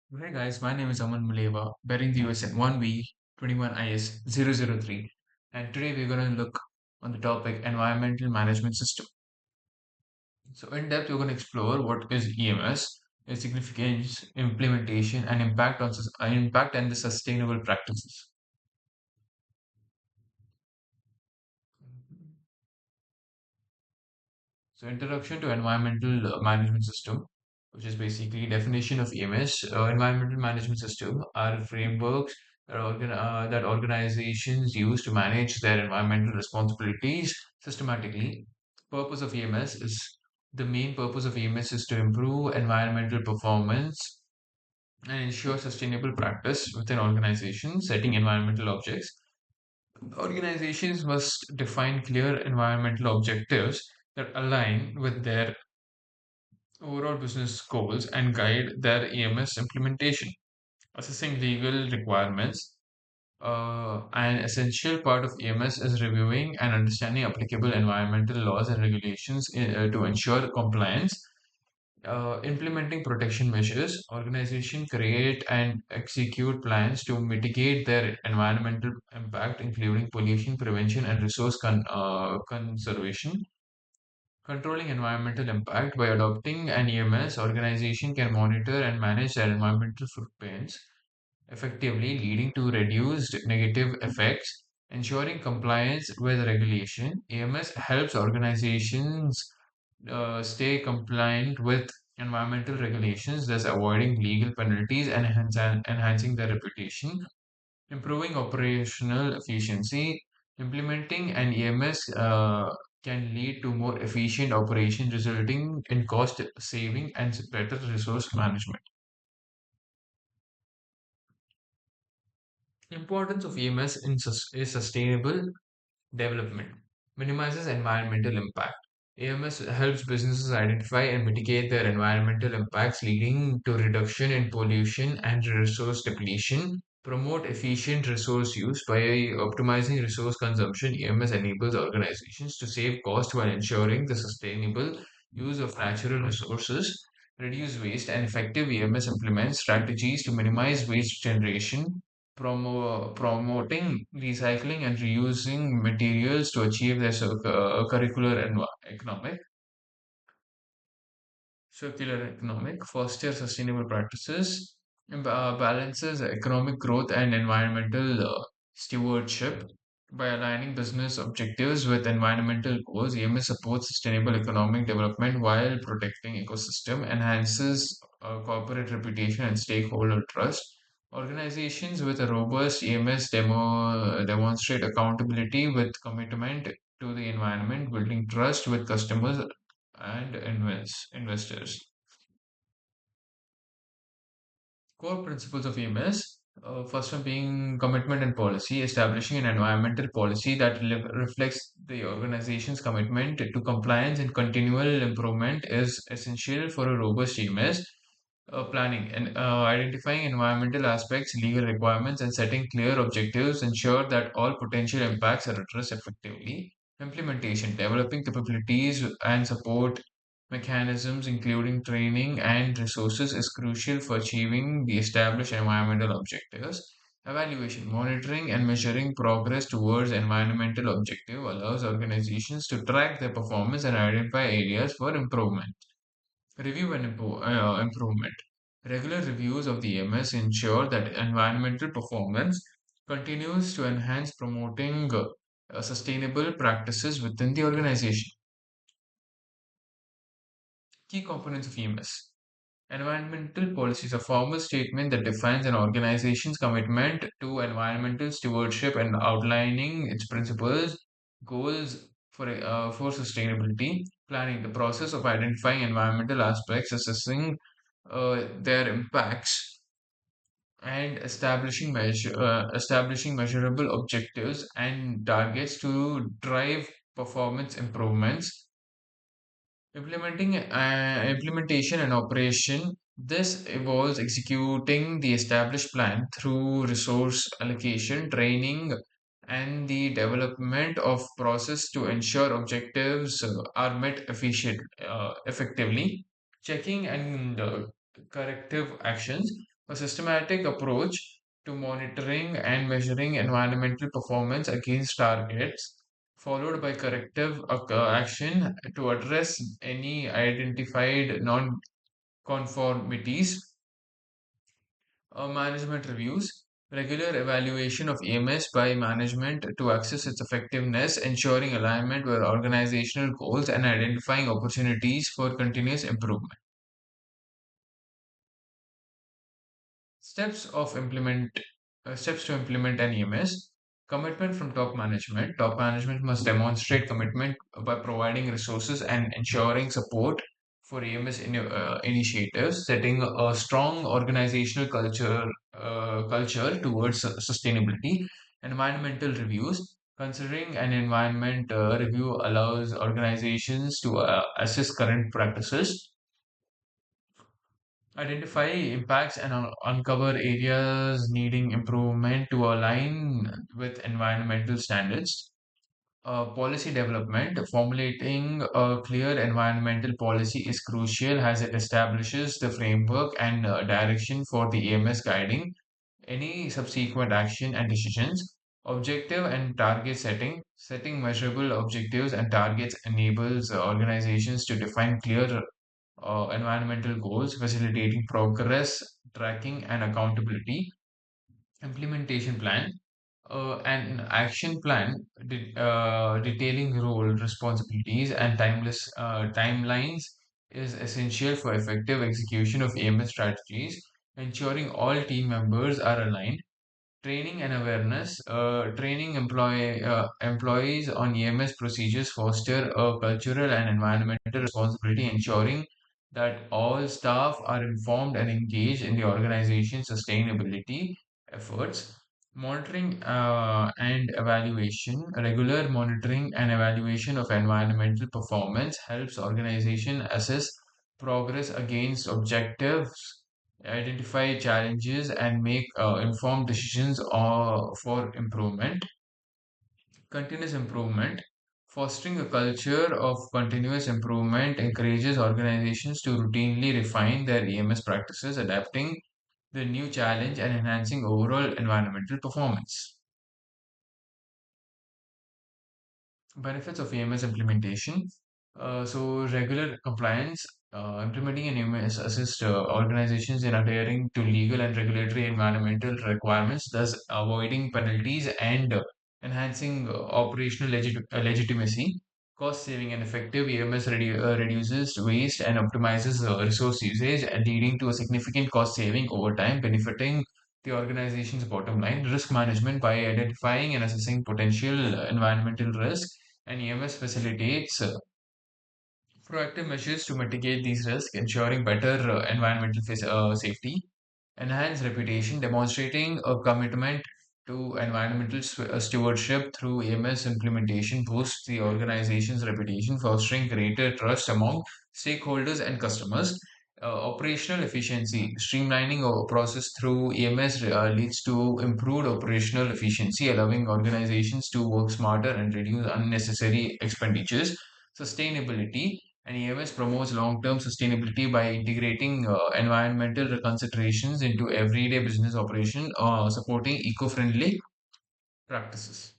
Hey guys, my name is Aman Muleva, bearing the USN 1VE21IS003, and today we're going to look on the topic Environmental Management System. So, in depth, we're going to explore what is EMS, its significance, implementation, and impact and the sustainable practices. So, introduction to environmental management system, which is basically definition of EMS. Environmental management system are frameworks that organizations use to manage their environmental responsibilities systematically. Purpose of EMS is The main purpose of EMS is to improve environmental performance and ensure sustainable practice within organizations setting environmental objects. Organizations must define clear environmental objectives that align with their overall business goals and guide their EMS implementation. Assessing legal requirements. An essential part of EMS is reviewing and understanding applicable environmental laws and regulations to ensure compliance. Implementing protection measures. Organizations create and execute plans to mitigate their environmental impact, including pollution prevention and resource conservation. Controlling environmental impact. By adopting an EMS, organization can monitor and manage their environmental footprints effectively, leading to reduced negative effects. Ensuring compliance with regulation. EMS helps organizations stay compliant with environmental regulations, thus avoiding legal penalties and enhancing their reputation. Improving operational efficiency. Implementing an EMS can lead to more efficient operation, resulting in cost saving and better resource management. Importance of EMS is sustainable development, minimizes environmental impact. AMS helps businesses identify and mitigate their environmental impacts, leading to reduction in pollution and resource depletion. Promote efficient resource use by optimizing resource consumption. EMS enables organizations to save cost while ensuring the sustainable use of natural resources. Reduce waste and effective EMS implements strategies to minimize waste generation, promoting recycling and reusing materials to achieve their economic circular economic, foster sustainable practices, balances economic growth and environmental stewardship. By aligning business objectives with environmental goals, EMS supports sustainable economic development while protecting ecosystem, enhances corporate reputation and stakeholder trust. Organizations with a robust EMS demonstrate accountability with commitment to the environment, building trust with customers and investors. Core principles of EMS. First one being commitment and policy, establishing an environmental policy that reflects the organization's commitment to compliance and continual improvement is essential for a robust EMS. Planning and identifying environmental aspects, legal requirements, and setting clear objectives ensure that all potential impacts are addressed effectively. Implementation, developing capabilities and support mechanisms, including training and resources, is crucial for achieving the established environmental objectives. Evaluation, monitoring, and measuring progress towards environmental objective allows organizations to track their performance and identify areas for improvement. Review and improvement. Regular reviews of the EMS ensure that environmental performance continues to enhance, promoting sustainable practices within the organization. Key components of EMS. Environmental policy is a formal statement that defines an organization's commitment to environmental stewardship and outlining its principles, goals for sustainability. Planning, the process of identifying environmental aspects, assessing their impacts, and establishing measurable objectives and targets to drive performance improvements. Implementation and operation. This involves executing the established plan through resource allocation, training, and the development of process to ensure objectives are met effectively. Checking and corrective actions. A systematic approach to monitoring and measuring environmental performance against targets, followed by corrective action to address any identified non-conformities. Management reviews, regular evaluation of EMS by management to assess its effectiveness, ensuring alignment with organizational goals, and identifying opportunities for continuous improvement. Steps of implement Steps to implement an EMS. Commitment from top management. Top management must demonstrate commitment by providing resources and ensuring support for EMS initiatives, setting a strong organizational culture towards sustainability. Environmental reviews. Considering an environment review allows organizations to assess current practices, identify impacts, and uncover areas needing improvement to align with environmental standards. Policy development, formulating a clear environmental policy is crucial as it establishes the framework and direction for the AMS guiding any subsequent action and decisions. Objective and target setting. Setting measurable objectives and targets enables organizations to define clear environmental goals, facilitating progress, tracking, and accountability. Implementation plan, an action plan detailing role, responsibilities, and timelines is essential for effective execution of AMS strategies, ensuring all team members are aligned. Training and awareness, training employees on EMS procedures foster a cultural and environmental responsibility, ensuring that all staff are informed and engaged in the organization's sustainability efforts. Monitoring and evaluation, regular monitoring and evaluation of environmental performance helps organization assess progress against objectives, identify challenges, and make informed decisions for improvement. Continuous improvement. Fostering a culture of continuous improvement encourages organizations to routinely refine their EMS practices, adapting the new challenge and enhancing overall environmental performance. Benefits of EMS implementation. Regular compliance, implementing an EMS assist organizations in adhering to legal and regulatory environmental requirements, thus avoiding penalties and enhancing operational legitimacy. Cost saving and effective EMS reduces waste and optimizes resource usage, leading to a significant cost saving over time, benefiting the organization's bottom line. Risk management, by identifying and assessing potential environmental risk, and EMS facilitates proactive measures to mitigate these risks, ensuring better environmental safety. Enhance reputation, demonstrating a commitment to environmental stewardship through EMS implementation boosts the organization's reputation, fostering greater trust among stakeholders and customers. Operational efficiency, streamlining a process through EMS leads to improved operational efficiency, allowing organizations to work smarter and reduce unnecessary expenditures. Sustainability, and EMS promotes long-term sustainability by integrating environmental considerations into everyday business operation, supporting eco-friendly practices.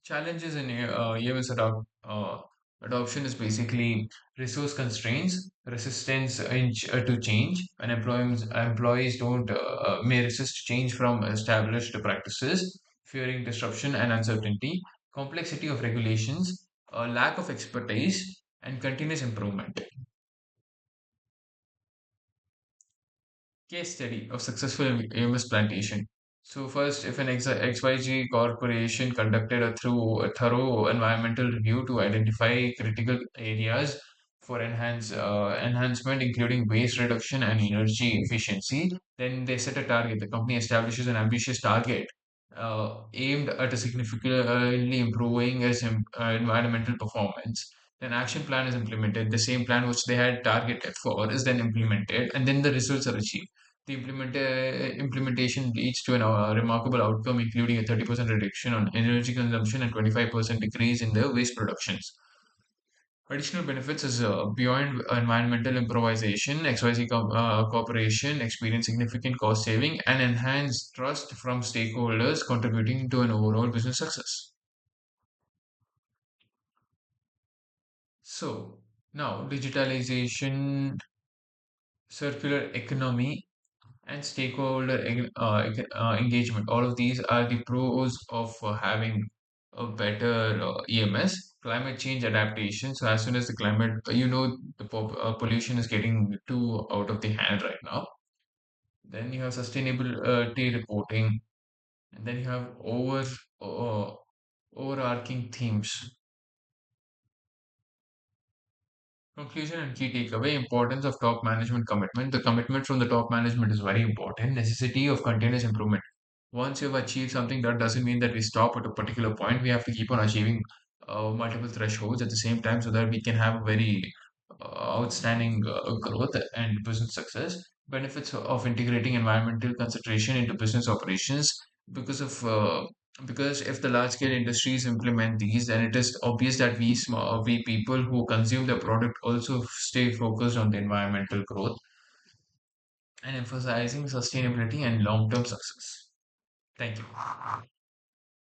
Challenges in EMS adoption is basically resource constraints, resistance to change, and employees don't may resist change from established practices, fearing disruption and uncertainty, complexity of regulations, lack of expertise, and continuous improvement. Case study of successful AMS plantation. So first, if an XYG corporation conducted a thorough environmental review to identify critical areas for enhancement, including waste reduction and energy efficiency, then they set a target. The company establishes an ambitious target aimed at a significantly improving its environmental performance. Then action plan is implemented. The same plan which they had targeted for is then implemented, and then the results are achieved. The implementation leads to a remarkable outcome, including a 30% reduction on energy consumption and 25% decrease in the waste productions. Additional benefits is beyond environmental improvisation, XYZ corporation experience significant cost saving and enhanced trust from stakeholders, contributing to an overall business success. So now digitalization, circular economy, and stakeholder engagement. All of these are the pros of having a better EMS. Climate change adaptation. So as soon as the climate, the pollution is getting too out of the hand right now. Then you have sustainability reporting, and then you have overarching themes. Conclusion and key takeaway: importance of top management commitment. The commitment from the top management is very important. Necessity of continuous improvement. Once you've achieved something, that doesn't mean that we stop at a particular point. We have to keep on achieving multiple thresholds at the same time so that we can have a very outstanding growth and business success. Benefits of integrating environmental consideration into business operations because of because if the large scale industries implement these, then it is obvious that we people who consume the product also stay focused on the environmental growth and emphasizing sustainability and long term success. Thank you.